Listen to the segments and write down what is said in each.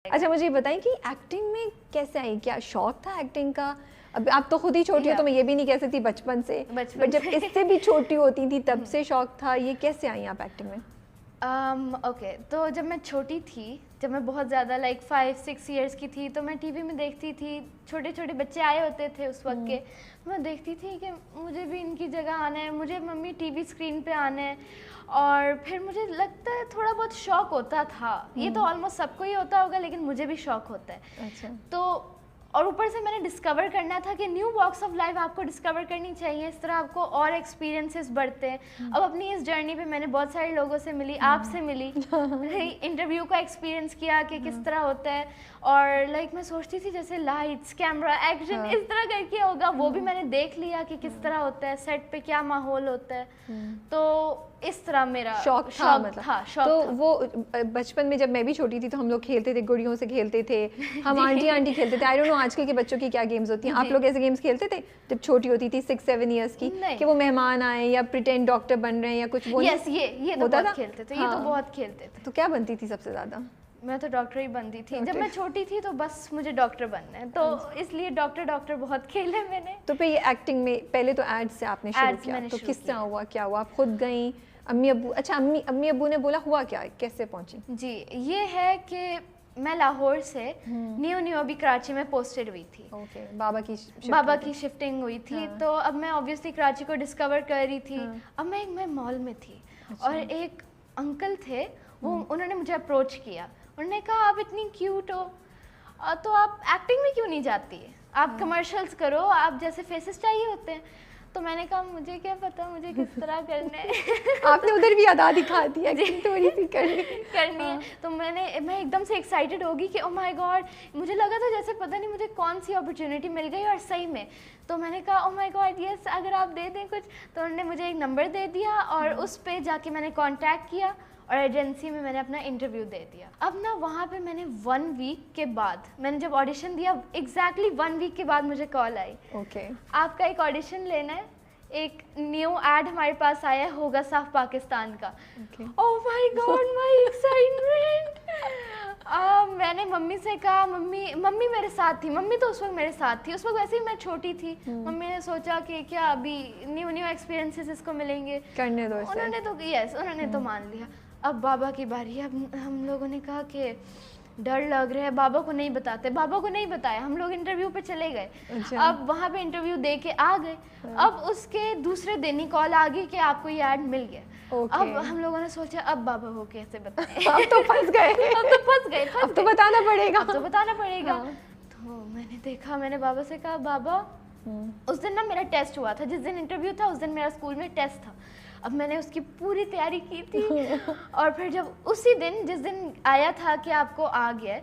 اچھا مجھے یہ بتائیں کہ ایکٹنگ میں کیسے آئی, کیا شوق تھا ایکٹنگ کا؟ اب آپ تو خود ہی چھوٹی ہو تو میں یہ بھی نہیں کہہ سکتی بچپن سے, بٹ جب اس سے بھی چھوٹی ہوتی تھی تب سے شوق تھا, یہ کیسے آئی آپ ایکٹنگ میں؟ اوکے, تو جب میں چھوٹی تھی, جب میں بہت زیادہ لائک 5-6 ایئرس کی تھی, تو میں ٹی وی میں دیکھتی تھی, چھوٹے چھوٹے بچے آئے ہوتے تھے اس وقت کے, میں دیکھتی تھی کہ مجھے بھی ان کی جگہ آنا ہے, مجھے ممی ٹی وی اسکرین پہ آنا ہے. اور پھر مجھے لگتا ہے تھوڑا بہت شوق ہوتا تھا, یہ تو آلموسٹ سب کو ہی ہوتا ہوگا لیکن مجھے بھی شوق ہوتا ہے. اچھا. تو اور اوپر سے میں نے ڈسکور کرنا تھا کہ نیو واکس آف لائف آپ کو ڈسکور کرنی چاہیے, اس طرح آپ کو اور ایکسپیرینسز بڑھتے ہیں. اب اپنی اس جرنی پہ میں نے بہت سارے لوگوں سے ملی, آپ سے ملی, انٹرویو کا ایکسپیرینس کیا کہ کس طرح ہوتا ہے, اور لائک میں سوچتی تھی جیسے لائٹس, کیمرہ, ایکشن اس طرح کر کے ہوگا, وہ بھی میں نے دیکھ لیا کہ کس طرح ہوتا ہے, سیٹ پہ کیا ماحول ہوتا ہے. تو اس طرح میرا شوق تھا. مطلب تو وہ بچپن میں جب میں بھی چھوٹی تھی تو ہم لوگ کھیلتے تھے, گڑیوں سے کھیلتے تھے, ہم آنٹی کھیلتے تھے. آئی ڈونٹ نو آج کل کے بچوں کی کیا گیمز ہوتی ہیں, آپ لوگ ایسے گیمز کھیلتے تھے جب چھوٹی ہوتی تھی 6-7 ایئرس کی, کہ وہ مہمان آئے یا پریٹینڈ ڈاکٹر بن رہے ہیں یا کچھ, وہ یس یہ تو بہت کھیلتے تھے, یہ تو بہت کھیلتے تھے. تو کیا بنتی تھی سب سے زیادہ؟ میں تو ڈاکٹر ہی بنتی تھی. جب میں چھوٹی تھی تو بس مجھے ڈاکٹر بننا ہے, تو اس لیے ڈاکٹر بہت کھیلے میں نے. تو پھر یہ ایکٹنگ میں پہلے تو ایڈ سے آپ نے شروع کیا, تو کس طرح ہوا, کیا ہوا, آپ خود گئیں, امی ابو, اچھا امی ابو نے بولا, ہوا کیا, کیسے پہنچی؟ جی یہ ہے کہ میں لاہور سے نیو ابھی کراچی میں پوسٹڈ ہوئی تھی. اوکے, بابا کی شفٹنگ ہوئی تھی, تو اب میں آبویسلی کراچی کو ڈسکور کر رہی تھی. اب میں مال میں تھی اور ایک انکل تھے, وہ انہوں نے مجھے اپروچ کیا, انہوں نے کہا آپ اتنی کیوٹ ہو تو آپ ایکٹنگ میں کیوں نہیں جاتی ہے, آپ کمرشلز کرو, آپ جیسے فیسز چاہیے ہوتے ہیں. تو میں نے کہا مجھے کیا پتا مجھے کس طرح کرنا ہے. آپ نے ادھر بھی ادا دکھا دیا تھوڑی سی کرنی ہے. تو میں ایک دم سے ایکسائٹیڈ ہوگی کہ او مائی گاڈ, مجھے لگا تھا جیسے پتہ نہیں مجھے کون سی اپرچونیٹی مل گئی, اور صحیح میں. تو میں نے کہا او مائی گاڈ یس, اگر آپ دے دیں کچھ. تو انہوں نے مجھے ایک نمبر دے دیا اور اس پہ جا کے میں نے کانٹیکٹ کیا, اور ایجنسی میں نے اپنا انٹرویو دے دیا. اب نا وہاں پہ میں نے 1 ویک کے بعد, میں نے جب آڈیشن دیا ایگزیکٹلی 1 ویک کے بعد مجھے کال آئی, اوکے آپ کا ایک آڈیشن لینا ہے, ایک نیو ایڈ ہمارے پاس آیا ہے ہوگا صاف پاکستان کا. او مائی گاڈ مائی ایکسائٹمنٹ. میں نے ممی سے کہا, ممی میرے ساتھ تھی, ممی تو اس وقت میرے ساتھ تھی, اس وقت ویسے ہی میں چھوٹی تھی. ممی نے سوچا کہ کیا ابھی نیو ایکسپیرینسز اس کو ملیں گے, کرنے دو, انہوں نے تو مان لیا. اب بابا کی باری ہے. اب ہم لوگوں نے کہا کہ ڈر لگ رہا ہے, بابا کو نہیں بتاتے, بابا کو نہیں بتایا, ہم لوگ انٹرویو پہ چلے گئے. اب وہاں پہ انٹرویو دے کے آ گئے. اب اس کے دوسرے دن ہی کال آ گئی کہ آپ کو یہ ایڈ مل گیا. اب ہم لوگوں نے سوچا اب بابا کو کیسے بتائیں, اب تو پھنس گئے, اب تو بتانا پڑے گا. تو میں نے دیکھا, میں نے بابا سے کہا بابا, اس دن نا میرا ٹیسٹ ہوا تھا, جس دن انٹرویو تھا اس دن میرا اسکول میں ٹیسٹ تھا. اب میں نے اس کی پوری تیاری کی تھی, اور پھر جب اسی دن جس دن آیا تھا کہ آپ کو آ گیا,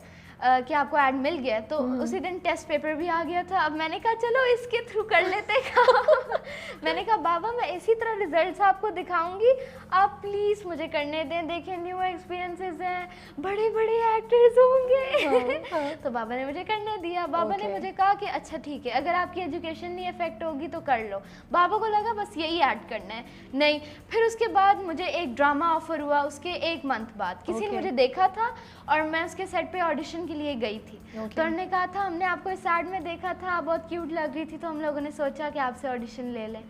کہ آپ کو ایڈ مل گیا, تو اسی دن ٹیسٹ پیپر بھی آ گیا تھا. اب میں نے کہا چلو اس کے تھرو کر لیتے کام. میں نے کہا بابا میں اسی طرح ریزلٹس آپ کو دکھاؤں گی, آپ پلیز مجھے کرنے دیں, دیکھیں نیو ایکسپیرینسز ہیں, بڑے ایکٹرز ہوں گے. تو بابا نے مجھے کرنے دیا. بابا نے مجھے کہا کہ اچھا ٹھیک ہے, اگر آپ کی ایجوکیشن نہیں افیکٹ ہوگی تو کر لو. بابا کو لگا بس یہی ایڈ کرنا ہے. نہیں, پھر اس کے بعد مجھے ایک ڈرامہ آفر ہوا, اس کے 1 منتھ بعد کسی نے مجھے دیکھا تھا, اور میں اس کے سیٹ پہ آڈیشن کے لیے گئی تھی. تو انہوں نے کہا تھا ہم نے آپ کو اس ایڈ میں دیکھا تھا, آپ بہت کیوٹ لگ رہی تھی, تو ہم لوگوں نے سوچا کہ آپ سے آڈیشن لے لیں.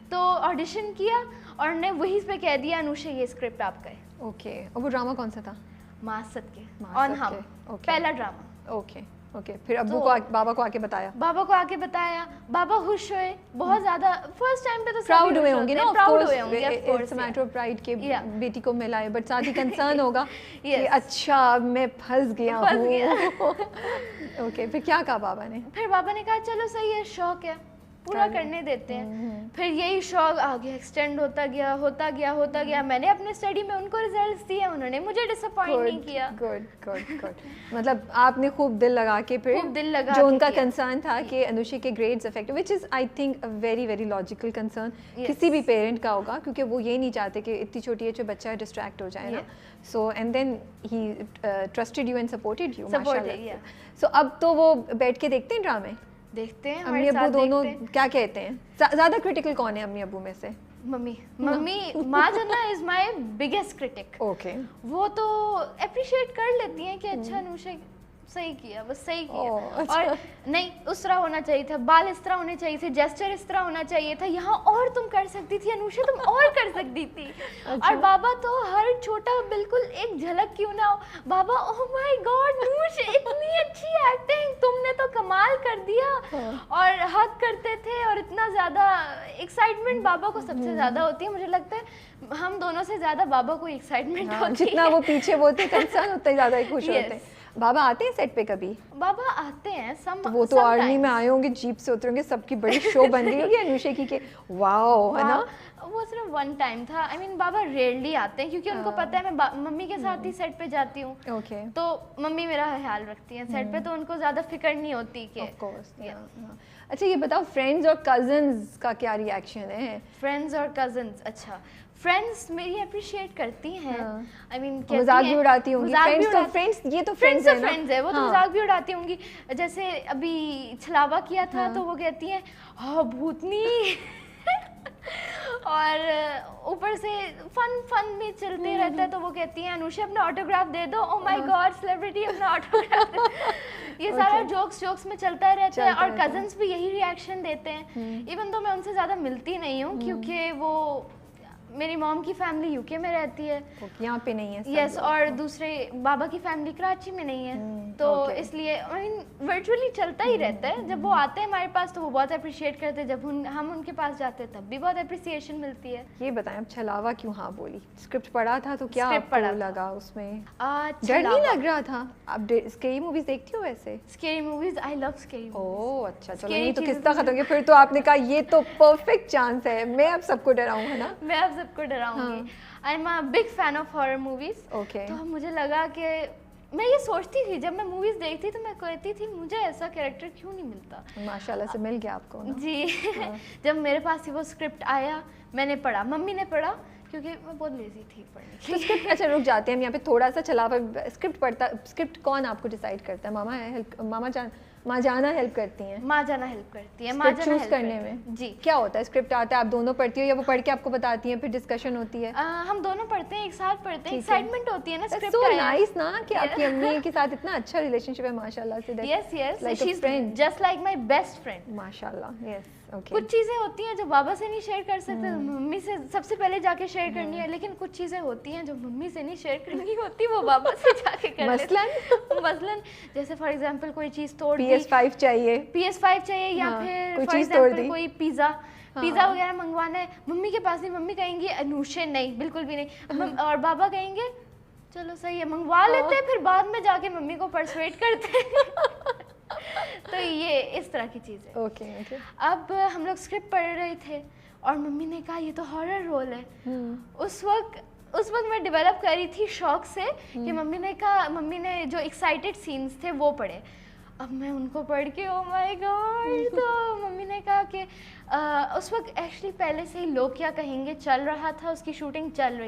تو آڈیشن کیا, اور نے وہی پہ کہہ دیا انوشا یہ اسکرپٹ آپ کا ہے. اوکے, اور وہ ڈرامہ کون سا تھا؟ ماسد کے آن ہم, پہلا ڈرامہ. اوکے, پھر ابو کو بابا کو آ کے بتایا. بابا خوش ہوئے بہت زیادہ. فرسٹ ٹائم پہ تو پراؤڈ ہوئے ہوں گے نا, it's a matter of pride کہ بیٹی کو ملا ہے, بٹ ساتھ ہی کنسرن ہوگا کہ اچھا میں پھنس گیا ہوں. اوکے, پھر کیا کہا بابا نے؟ پھر بابا نے کہا چلو صحیح ہے, شوق ہے پورا کرنے دیتے ہیں. پھر یہی شوق آگے ایکسٹینڈ ہوتا گیا. میں نے اپنے اسٹڈی میں ان کو ریزلٹس دیے, انہوں نے مجھے ڈساپوائنٹ نہیں کیا. گڈ. مطلب آپ نے خوب دل لگا کے, پھر جو ان کا کنسرن تھا کہ انوشی کے grades affect, which is I think a very logical concern کسی بھی پیرنٹ کا ہوگا, کیونکہ وہ یہ نہیں چاہتے کہ اتنی چھوٹی ایج میں بچہ ڈسٹریکٹ ہو جائے نا. So and then he trusted you and supported you, ماشاءاللہ. سو اب تو وہ بیٹھ کے دیکھتے ہیں ڈرامے, دیکھتے ہیں, امی ابو دونوں کیا کہتے ہیں؟ زیادہ کرٹیکل کون ہے امی ابو میں سے؟ ماں جنا از مائی بگیسٹ کرٹک. اوکے, وہ تو اپریشیٹ کر لیتی ہیں کہ اچھا انوشا صحیح کیا, بس صحیح کیا. اور نہیں, اس طرح ہونا چاہیے تھا, بال اس طرح ہونے چاہیے تھے, جیسچر اس طرح ہونا چاہیے تھا, یہاں اور تم کر سکتی تھی انوشا, تم اور کر سکتی تھی. اور بابا تو ہر چھوٹا بالکل ایک جھلک کیوں نہ ہو, بابا اوہ مائی گاڈ نوش اتنی اچھی ایکٹنگ, تم نے تو کمال کر دیا. اور حق کرتے تھے, اور اتنا زیادہ ایکسائٹمنٹ بابا کو سب سے زیادہ ہوتی ہے. مجھے لگتا ہے ہم دونوں سے زیادہ بابا کو ایکسائٹمنٹ ہوتی ہے. جتنا وہ پیچھے ہوتے کنسرن اتنا زیادہ خوش ہوتے ہیں. بابا آتے ہیں سیٹ پہ کبھی؟ بابا آتے ہیں, وہ تو آرمی میں آئے ہوں گے, جیپ سے اتریں گے, سب کی بڑی شو بن رہی ہوگی انوشا کی کہ واو, ہے نا. وہ صرف ون ٹائم تھا. آئی مین بابا ریئرلی آتے ہیں کیونکہ ان کو پتہ ہے میں ممی کے ساتھ ہی سیٹ پہ جاتی ہوں, تو ممی میرا خیال رکھتی ہیں سیٹ پہ, تو ان کو زیادہ فکر نہیں ہوتی کہ. اچھا یہ بتاؤ فرینڈز اور کزنز کا کیا ری ایکشن ہے؟ فرینڈز اور کزنز, اچھا فرینڈس میری اپریشیٹ کرتی ہیں, آئی مین مذاق بھی اڑاتی ہوں گی. یہ تو فرینڈس ہے, وہ تو مذاق بھی اڑاتی ہوں گی. جیسے ابھی چھلاوا کیا تھا تو وہ کہتی ہیں ہاں بھوتنی, اور اوپر سے فن بھی چلتے رہتا ہے, تو وہ کہتی ہیں انوشا اپنا آٹوگراف دے دو. او مائی گاڈ سیلیبریٹی اپنا آٹوگراف دے. یہ سارا جوکس میں چلتا رہتا ہے. اور کزنس بھی یہی ریئیکشن دیتے ہیں, ایون تو میں ان سے زیادہ ملتی نہیں ہوں کیونکہ وہ میری موم کی فیملی یو کے میں رہتی ہے, یہاں پہ نہیں ہے. یس, اور دوسرے بابا کی فیملی کراچی میں نہیں ہے, تو اس لیے ورچولی چلتا ہی رہتا ہے. جب وہ آتے ہیں ہمارے پاس تو وہ بہت اپریشیٹ کرتے ہیں, جب ہم ان کے پاس جاتے ہیں تب بھی بہت اپریسیشن ملتی ہے. یہ بتائیں اب چھلاوا کیوں ہاں بولی؟ اسکرپٹ پڑھا تھا تو کیا آپ کو لگا اس میں؟ ڈر نہیں لگ رہا تھا؟ آپ اسکیری موویز دیکھتی ہو ویسے؟ اسکیری موویز, آئی لو اسکیری موویز. اوہ اچھا, چلو یہ تو قصہ ختم گیا. پھر تو آپ نے کہا یہ تو پرفیکٹ چانس ہے, میں اب سب کو ڈراؤں, ہے نا. میں اب سب کو ڈراؤں گی. I am a big fan of horror movies. تو مجھے لگا کہ میں یہ سوچتی تھی جب میں موویز دیکھتی تو میں کہتی تھی مجھے ایسا کیریکٹر کیوں نہیں ملتا. ماشاءاللہ سے مل گیا آپ کو. جی, جب میرے پاس وہ اسکرپٹ آیا میں نے پڑھا, ممی نے پڑھا کیونکہ میں بہت لیزی تھی پڑھنے کی. اسکرپٹ اچھا رک جاتے ہیں ہم یہاں پہ تھوڑا سا. چھلاوا اسکرپٹ پڑھتا, اسکرپٹ کون آپ کو ڈیسائیڈ کرتا ہے؟ ماما ماں جانا ہیلپ کرتی ہیں؟ ماں جانا ہیلپ کرتی ہے. ماں جانا چوز کرنے میں جی کیا ہوتا ہے؟ اسکرپٹ آتا ہے, آپ دونوں پڑھتی ہو یا وہ پڑھ کے آپ کو بتاتی ہیں پھر ڈسکشن ہوتی ہے؟ ہم دونوں پڑھتے ہیں, ایک ساتھ پڑھتے ہیں. ایکسائٹمنٹ ہوتی ہے نا اسکرپٹ. سو نائس نا کہ آپ کی امی کے ساتھ اتنا اچھا ریلیشن شپ ہے ماشاءاللہ سے. Yes yes, she is just like my best friend ماشاءاللہ. یس کچھ چیزیں ہوتی ہیں جو بابا سے نہیں شیئر کر سکتے, ممی سے سب سے پہلے جا کے شیئر کرنی ہے, لیکن کچھ چیزیں ہوتی ہیں جو ممی سے نہیں شیئر کرنی ہوتی, وہ بابا سے جا کے کر لیتے ہیں. مثلاً جیسے فار ایگزامپل کوئی چیز توڑ دی, PS5 چاہیے, PS5 چاہیے, یا پھر فار ایگزامپل کوئی پیزا وغیرہ منگوانا ہے, ممی کے پاس نہیں, ممی کہیں گی انوشے نہیں بالکل بھی نہیں, اور بابا کہیں گے چلو صحیح ہے منگوا لیتے ہیں, پھر بعد میں جا کے ممی کو پرسویٹ کرتے ہیں. تو یہ اس طرح کی چیز ہے. اب ہم لوگ اسکرپٹ پڑھ رہے تھے اور ممی نے کہا یہ تو ہارر رول ہے. اس وقت میں ڈیولپ کر رہی تھی شوق سے کہ ممی نے کہا, ممی نے جو ایکسائٹیڈ سینس تھے وہ پڑھے. اب میں ان کو پڑھ کے او مائی گاڈ, تو ممی نے کہا کہ اس وقت ایکچولی پہلے سے ہی لوگ کیا کہیں گے چل رہا تھا, اس کی شوٹنگ چل رہی